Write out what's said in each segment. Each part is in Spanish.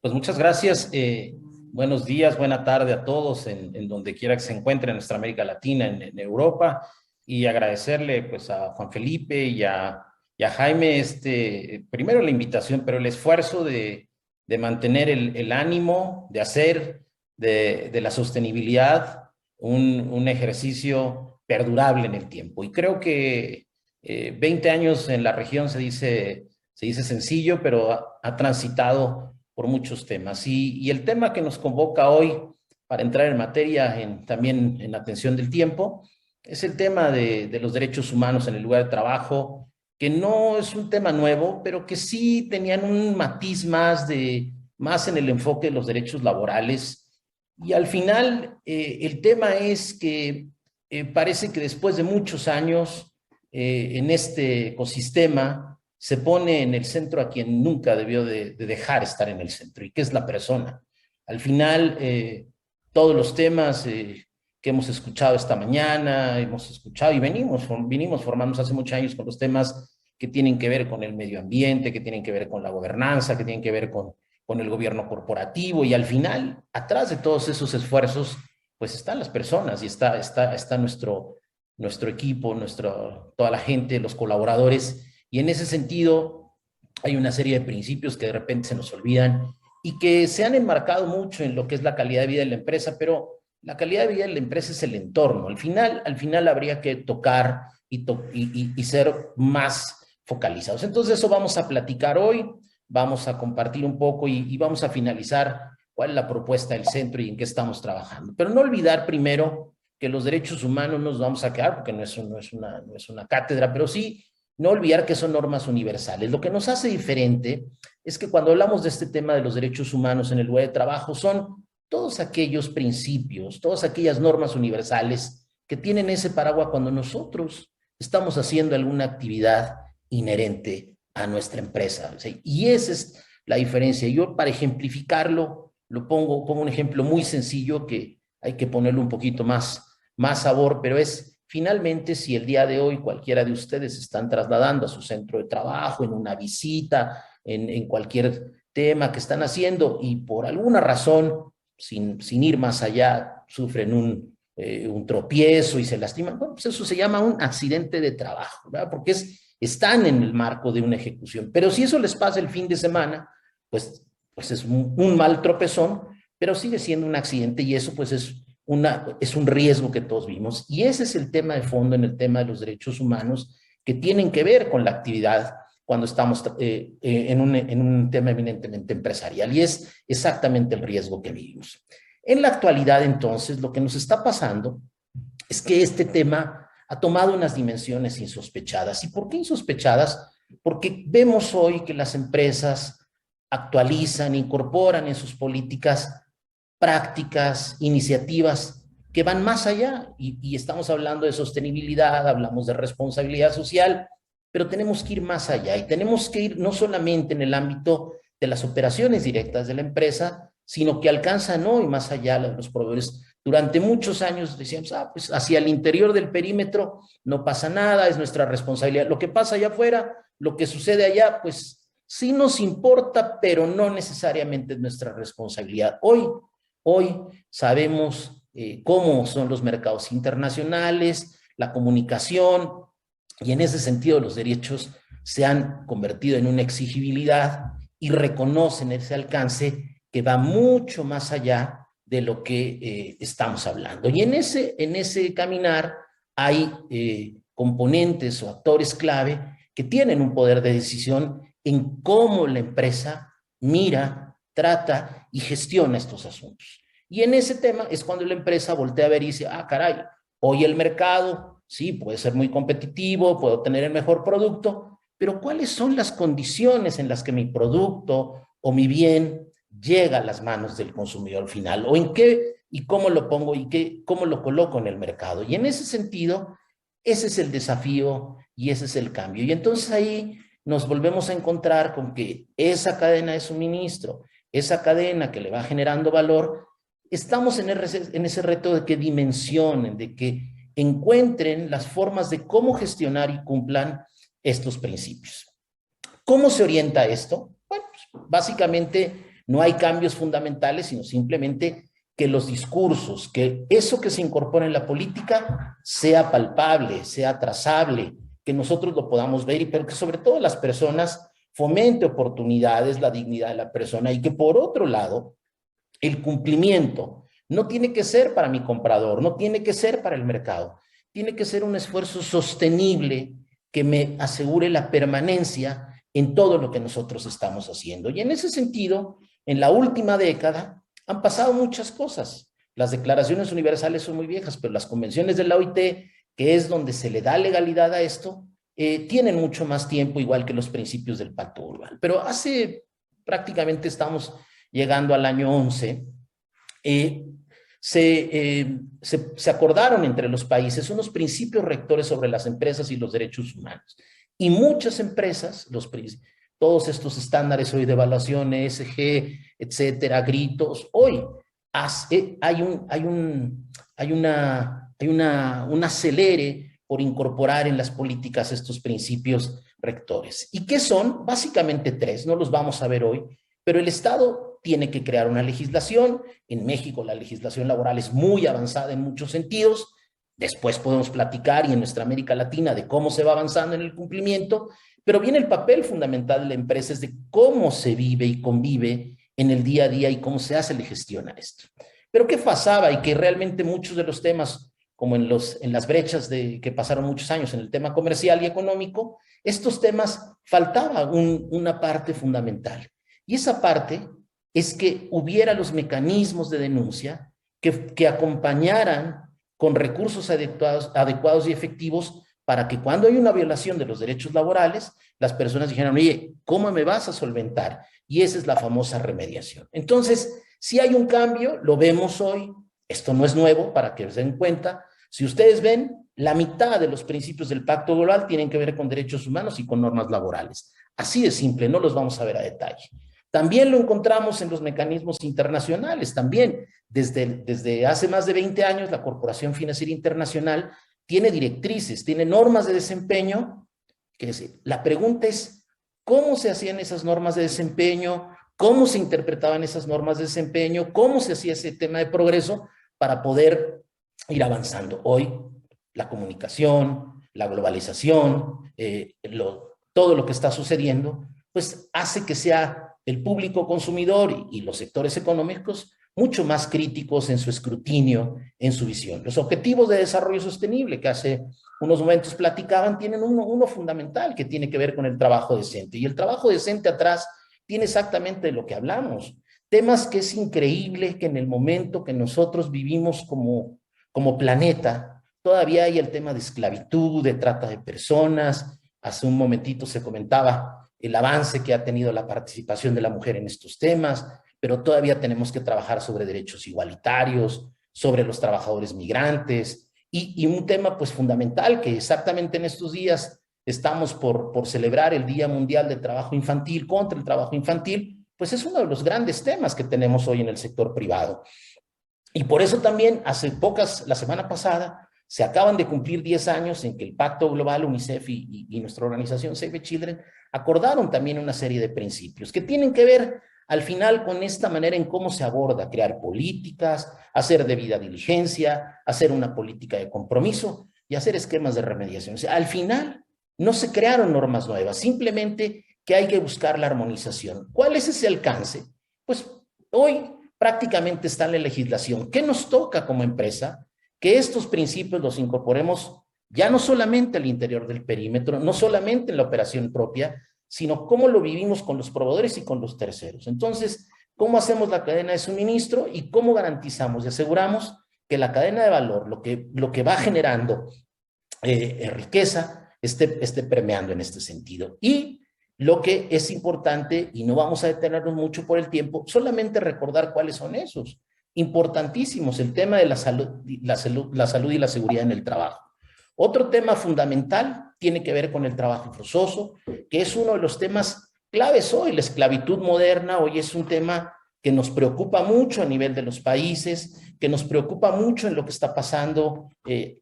Pues muchas gracias. Buenos días, buena tarde a todos en donde quiera que se encuentren en nuestra América Latina, en Europa, y agradecerle pues a Juan Felipe y a Jaime primero la invitación, pero el esfuerzo de mantener el ánimo, de hacer de la sostenibilidad un ejercicio perdurable en el tiempo. Y creo que 20 años en la región se dice sencillo, pero ha transitado por muchos temas. Y el tema que nos convoca hoy, para entrar en materia también en atención del tiempo, es el tema de los derechos humanos en el lugar de trabajo, que no es un tema nuevo, pero que sí tenían un matiz más en el enfoque de los derechos laborales. Y al final, el tema es que parece que después de muchos años en este ecosistema, se pone en el centro a quien nunca debió de dejar estar en el centro, y que es la persona. Al final, todos los temas que hemos escuchado esta mañana, hemos escuchado y vinimos formándonos hace muchos años con los temas que tienen que ver con el medio ambiente, que tienen que ver con la gobernanza, que tienen que ver con el gobierno corporativo, y al final, atrás de todos esos esfuerzos, pues están las personas y está nuestro equipo, toda la gente, los colaboradores, y en ese sentido hay una serie de principios que de repente se nos olvidan y que se han enmarcado mucho en lo que es la calidad de vida de la empresa, pero la calidad de vida de la empresa es el entorno. Al final habría que tocar y ser más focalizados. Entonces, eso vamos a platicar hoy, vamos a compartir un poco y vamos a finalizar cuál es la propuesta del centro y en qué estamos trabajando. Pero no olvidar primero que los derechos humanos nos vamos a quedar, porque no es una cátedra, pero sí no olvidar que son normas universales. Lo que nos hace diferente es que cuando hablamos de este tema de los derechos humanos en el lugar de trabajo, son todos aquellos principios, todas aquellas normas universales que tienen ese paraguas cuando nosotros estamos haciendo alguna actividad inherente a nuestra empresa. ¿Sí? Y esa es la diferencia. Yo, para ejemplificarlo, pongo un ejemplo muy sencillo que hay que ponerle un poquito más sabor, pero es finalmente si el día de hoy cualquiera de ustedes están trasladando a su centro de trabajo, en una visita, en cualquier tema que están haciendo y por alguna razón, sin ir más allá, sufren un tropiezo y se lastiman, bueno, pues eso se llama un accidente de trabajo, ¿verdad? Porque están en el marco de una ejecución. Pero si eso les pasa el fin de semana, pues es un mal tropezón, pero sigue siendo un accidente y eso pues es un riesgo que todos vimos. Y ese es el tema de fondo en el tema de los derechos humanos que tienen que ver con la actividad cuando estamos en un tema eminentemente empresarial, y es exactamente el riesgo que vivimos. En la actualidad, entonces, lo que nos está pasando es que este tema ha tomado unas dimensiones insospechadas. ¿Y por qué insospechadas? Porque vemos hoy que las empresas actualizan, incorporan en sus políticas prácticas, iniciativas que van más allá, y estamos hablando de sostenibilidad, hablamos de responsabilidad social, pero tenemos que ir más allá y tenemos que ir no solamente en el ámbito de las operaciones directas de la empresa, sino que alcanzan hoy más allá de los proveedores. Durante muchos años decíamos, pues hacia el interior del perímetro no pasa nada, es nuestra responsabilidad. Lo que pasa allá afuera, lo que sucede allá, pues sí nos importa, pero no necesariamente es nuestra responsabilidad. Hoy sabemos cómo son los mercados internacionales, la comunicación, y en ese sentido los derechos se han convertido en una exigibilidad y reconocen ese alcance que va mucho más allá de lo que estamos hablando. Y en ese caminar hay componentes o actores clave que tienen un poder de decisión en cómo la empresa mira, trata y gestiona estos asuntos. Y en ese tema es cuando la empresa voltea a ver y dice, caray, hoy el mercado, sí, puede ser muy competitivo, puedo tener el mejor producto, pero ¿cuáles son las condiciones en las que mi producto o mi bien llega a las manos del consumidor final? ¿O en qué y cómo lo pongo y cómo lo coloco en el mercado? Y en ese sentido, ese es el desafío y ese es el cambio. Y entonces ahí nos volvemos a encontrar con que esa cadena de suministro, esa cadena que le va generando valor, estamos en ese reto de que dimensionen, de que encuentren las formas de cómo gestionar y cumplan estos principios. ¿Cómo se orienta esto? Bueno, pues, básicamente No hay cambios fundamentales, sino simplemente que los discursos, que eso que se incorpora en la política sea palpable, sea trazable, que nosotros lo podamos ver, pero que sobre todo las personas fomente oportunidades, la dignidad de la persona, y que por otro lado, el cumplimiento no tiene que ser para mi comprador, no tiene que ser para el mercado, tiene que ser un esfuerzo sostenible que me asegure la permanencia en todo lo que nosotros estamos haciendo. Y en ese sentido, en la última década han pasado muchas cosas. Las declaraciones universales son muy viejas, pero las convenciones de la OIT, que es donde se le da legalidad a esto, tienen mucho más tiempo, igual que los principios del Pacto Global. Pero hace prácticamente estamos llegando al año 11, se acordaron entre los países unos principios rectores sobre las empresas y los derechos humanos. Y muchas empresas, todos estos estándares hoy de evaluación, ESG, etcétera, gritos, hoy hay un acelere por incorporar en las políticas estos principios rectores. ¿Y qué son? Básicamente tres, no los vamos a ver hoy, pero el Estado tiene que crear una legislación. En México la legislación laboral es muy avanzada en muchos sentidos. Después podemos platicar, y en nuestra América Latina, de cómo se va avanzando en el cumplimiento, pero viene el papel fundamental de la empresa, es de cómo se vive y convive en el día a día y cómo se hace y gestiona esto. Pero ¿qué pasaba? Y que realmente muchos de los temas, como en las brechas que pasaron muchos años en el tema comercial y económico, estos temas faltaba una parte fundamental. Y esa parte es que hubiera los mecanismos de denuncia que acompañaran con recursos adecuados y efectivos para que cuando hay una violación de los derechos laborales, las personas dijeran, oye, ¿cómo me vas a solventar? Y esa es la famosa remediación. Entonces, si hay un cambio, lo vemos hoy. Esto no es nuevo, para que se den cuenta. Si ustedes ven, la mitad de los principios del Pacto Global tienen que ver con derechos humanos y con normas laborales. Así de simple, no los vamos a ver a detalle. También lo encontramos en los mecanismos internacionales. También, desde hace más de 20 años, la Corporación Financiera Internacional tiene directrices, tiene normas de desempeño. La pregunta es, ¿cómo se hacían esas normas de desempeño? ¿Cómo se interpretaban esas normas de desempeño? ¿Cómo se hacía ese tema de progreso para poder ir avanzando? Hoy, la comunicación, la globalización, todo lo que está sucediendo, pues hace que sea el público consumidor y los sectores económicos mucho más críticos en su escrutinio, en su visión. Los objetivos de desarrollo sostenible que hace unos momentos platicaban tienen uno fundamental que tiene que ver con el trabajo decente. Y el trabajo decente atrás tiene exactamente lo que hablamos. Temas que es increíble que en el momento que nosotros vivimos como planeta, todavía hay el tema de esclavitud, de trata de personas. Hace un momentito se comentaba el avance que ha tenido la participación de la mujer en estos temas, pero todavía tenemos que trabajar sobre derechos igualitarios, sobre los trabajadores migrantes, y un tema pues fundamental que exactamente en estos días estamos por celebrar el Día Mundial del Trabajo Infantil, contra el trabajo infantil, pues es uno de los grandes temas que tenemos hoy en el sector privado. Y por eso también la semana pasada, se acaban de cumplir 10 años en que el Pacto Global, UNICEF y nuestra organización Save the Children acordaron también una serie de principios que tienen que ver al final con esta manera en cómo se aborda crear políticas, hacer debida diligencia, hacer una política de compromiso y hacer esquemas de remediación. O sea, al final no se crearon normas nuevas, simplemente que hay que buscar la armonización. ¿Cuál es ese alcance? Pues hoy prácticamente está en la legislación. ¿Qué nos toca como empresa? Que estos principios los incorporemos ya no solamente al interior del perímetro, no solamente en la operación propia, sino cómo lo vivimos con los proveedores y con los terceros. Entonces, ¿cómo hacemos la cadena de suministro y cómo garantizamos y aseguramos que la cadena de valor, lo que va generando riqueza, esté permeando en este sentido? Y lo que es importante, y no vamos a detenernos mucho por el tiempo, solamente recordar cuáles son esos. Importantísimos, el tema de la salud y la seguridad en el trabajo. Otro tema fundamental tiene que ver con el trabajo forzoso, que es uno de los temas claves hoy. La esclavitud moderna hoy es un tema que nos preocupa mucho a nivel de los países, que nos preocupa mucho en lo que está pasando,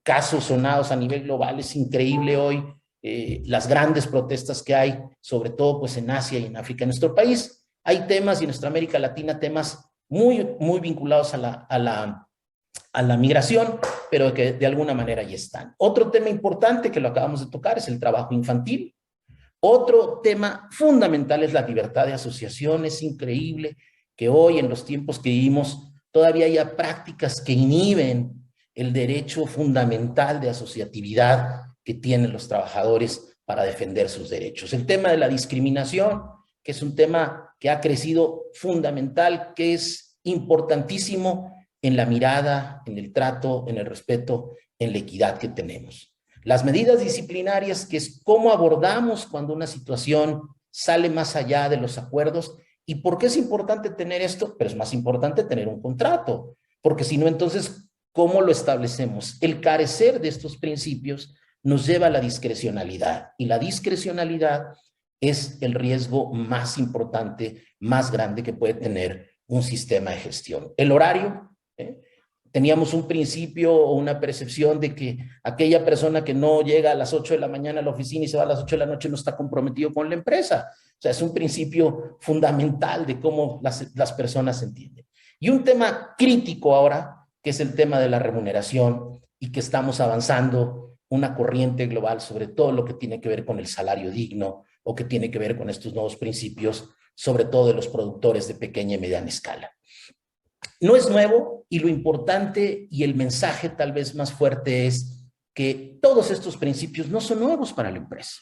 casos sonados a nivel global. Es increíble hoy las grandes protestas que hay, sobre todo pues en Asia y en África. En nuestro país Hay temas, y en nuestra América Latina, temas muy vinculados a la migración, pero que de alguna manera ya están. Otro tema importante que lo acabamos de tocar es el trabajo infantil. Otro tema fundamental es la libertad de asociación. Es increíble que hoy, en los tiempos que vivimos, todavía haya prácticas que inhiben el derecho fundamental de asociatividad que tienen los trabajadores para defender sus derechos. El tema de la discriminación, que es un tema que ha crecido fundamental, que es importantísimo en la mirada, en el trato, en el respeto, en la equidad que tenemos. Las medidas disciplinarias, que es cómo abordamos cuando una situación sale más allá de los acuerdos. ¿Y por qué es importante tener esto? Pero es más importante tener un contrato, porque si no, entonces, ¿cómo lo establecemos? El carecer de estos principios nos lleva a la discrecionalidad, y la discrecionalidad es el riesgo más importante, más grande que puede tener un sistema de gestión. El horario, teníamos un principio o una percepción de que aquella persona que no llega a las 8 de la mañana a la oficina y se va a las 8 de la noche no está comprometido con la empresa. O sea, es un principio fundamental de cómo las personas se entienden. Y un tema crítico ahora, que es el tema de la remuneración, y que estamos avanzando una corriente global sobre todo lo que tiene que ver con el salario digno, o que tiene que ver con estos nuevos principios, sobre todo de los productores de pequeña y mediana escala. No es nuevo, y lo importante y el mensaje tal vez más fuerte es que todos estos principios no son nuevos para la empresa,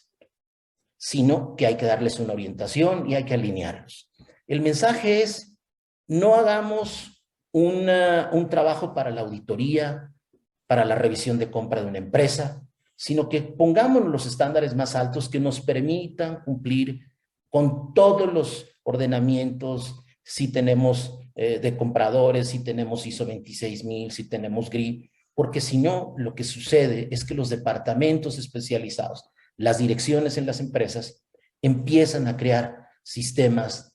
sino que hay que darles una orientación y hay que alinearlos. El mensaje es: no hagamos un trabajo para la auditoría, para la revisión de compra de una empresa, sino que pongamos los estándares más altos que nos permitan cumplir con todos los ordenamientos. Si tenemos de compradores, si tenemos ISO 26000, si tenemos GRI, porque si no, lo que sucede es que los departamentos especializados, las direcciones en las empresas, empiezan a crear sistemas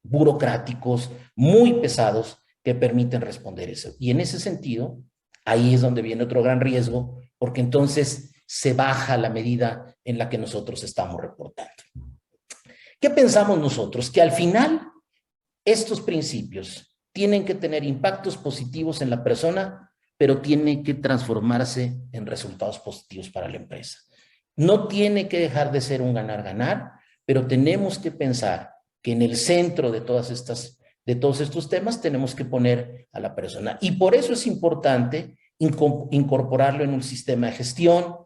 burocráticos muy pesados que permiten responder eso. Y en ese sentido, ahí es donde viene otro gran riesgo, porque entonces se baja la medida en la que nosotros estamos reportando. ¿Qué pensamos nosotros? Que al final estos principios tienen que tener impactos positivos en la persona, pero tienen que transformarse en resultados positivos para la empresa. No tiene que dejar de ser un ganar-ganar, pero tenemos que pensar que en el centro de todos estos temas tenemos que poner a la persona. Y por eso es importante incorporarlo en un sistema de gestión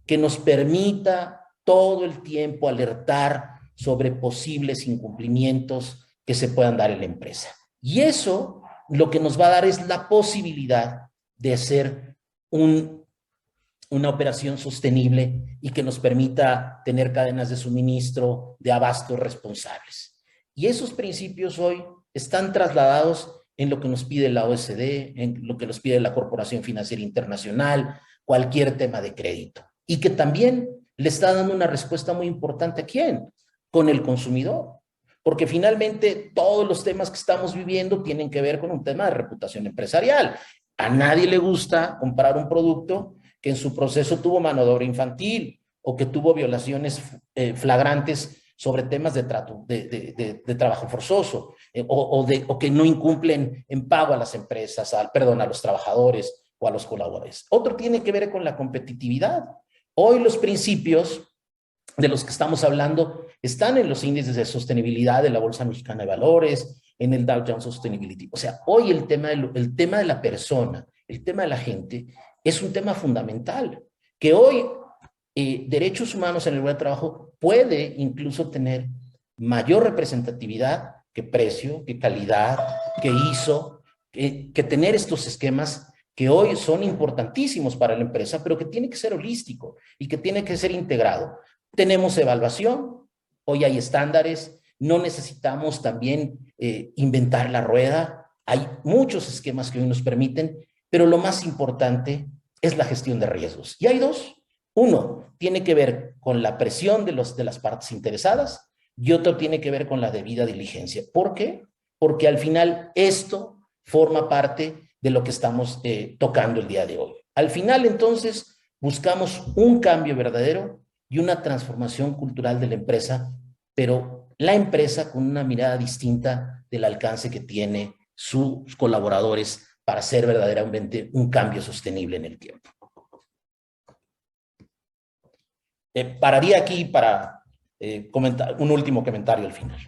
que nos permita todo el tiempo alertar sobre posibles incumplimientos que se puedan dar en la empresa. Y eso lo que nos va a dar es la posibilidad de hacer una operación sostenible y que nos permita tener cadenas de suministro, de abasto responsables. Y esos principios hoy están trasladados en lo que nos pide la OSD, en lo que nos pide la Corporación Financiera Internacional, cualquier tema de crédito. Y que también le está dando una respuesta muy importante ¿a quién? Con el consumidor. Porque finalmente todos los temas que estamos viviendo tienen que ver con un tema de reputación empresarial. A nadie le gusta comprar un producto que en su proceso tuvo mano de obra infantil o que tuvo violaciones flagrantes sobre temas de trabajo forzoso o que no incumplen en pago a las empresas, a los trabajadores o a los colaboradores. Otro tiene que ver con la competitividad. Hoy los principios de los que estamos hablando están en los índices de sostenibilidad de la Bolsa Mexicana de Valores, en el Dow Jones Sustainability. O sea, hoy el tema de la persona, el tema de la gente, es un tema fundamental, que hoy derechos humanos en el lugar de trabajo puede incluso tener mayor representatividad que precio, que calidad, que ISO, que tener estos esquemas que hoy son importantísimos para la empresa, pero que tiene que ser holístico y que tiene que ser integrado. Tenemos evaluación, hoy hay estándares, no necesitamos también inventar la rueda, hay muchos esquemas que hoy nos permiten, pero lo más importante es la gestión de riesgos. Y hay dos. Uno tiene que ver con la presión de las partes interesadas y otro tiene que ver con la debida diligencia. ¿Por qué? Porque al final esto forma parte de lo que estamos tocando el día de hoy. Al final, entonces, buscamos un cambio verdadero y una transformación cultural de la empresa, pero la empresa con una mirada distinta del alcance que tiene sus colaboradores para hacer verdaderamente un cambio sostenible en el tiempo. Pararía aquí para comentar un último comentario al final.